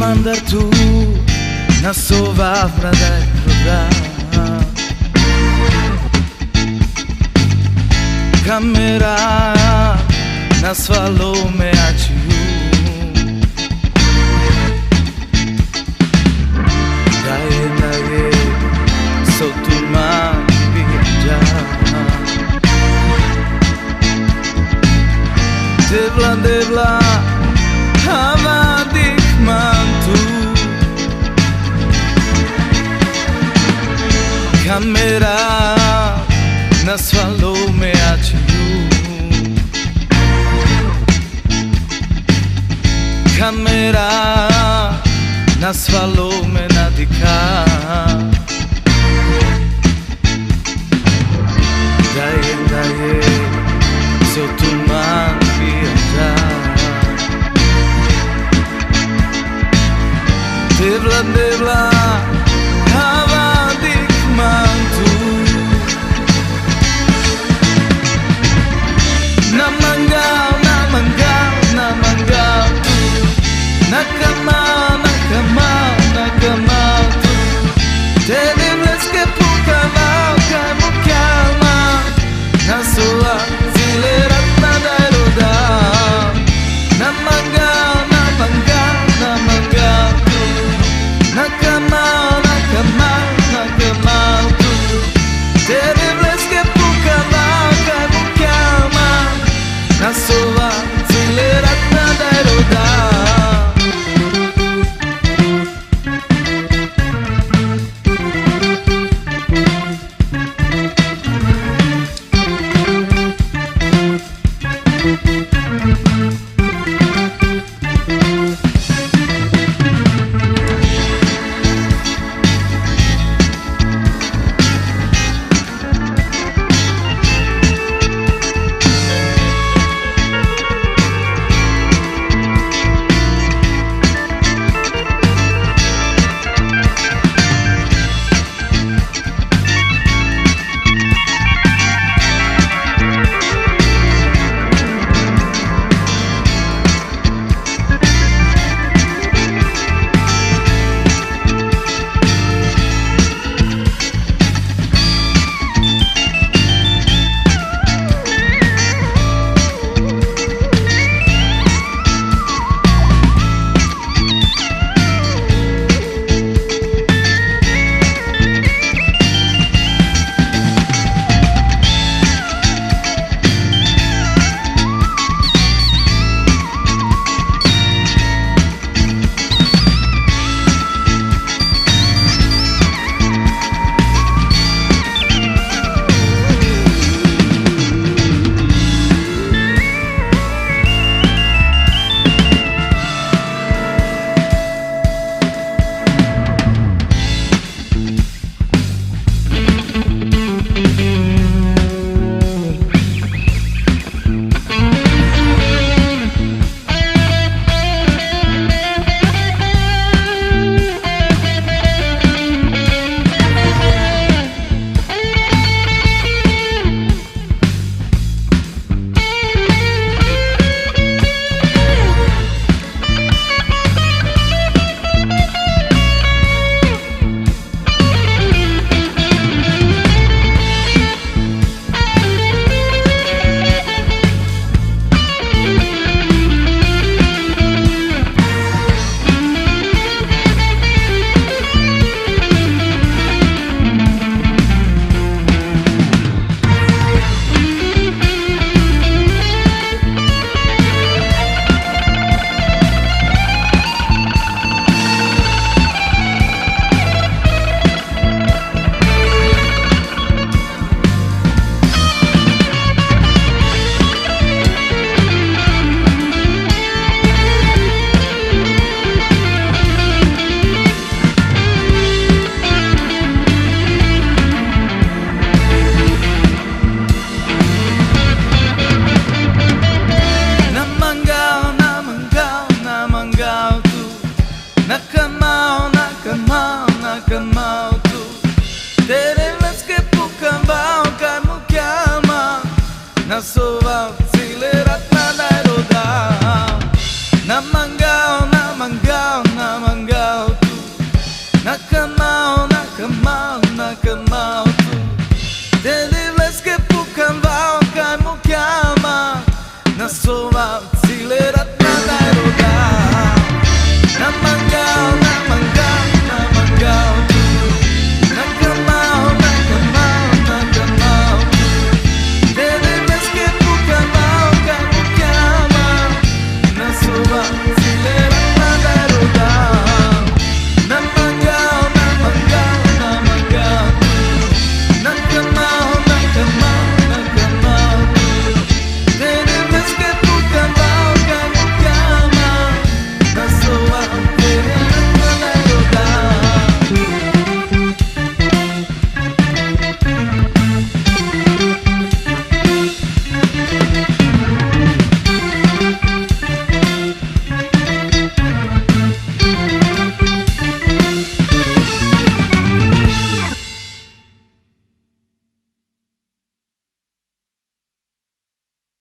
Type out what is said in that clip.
mandar tu nasova vradaj roda. Kamera na svalome ačiu. Daje so tu man viđa. Devla havadik mantu. Kamera na svalome ačiu. Kamera na svalome nadika. Daje so tu man viđa. Devla havadik mantu. Na mangal tu. Tele vleske pukavao kaj mu kjalma. Na sua zileratna daj roda. Na mangal tu. Na kamal tu. Tele vleske pukavao kaj mu kjalma. Na sua zileratna daj roda. Na mangal, na kamal,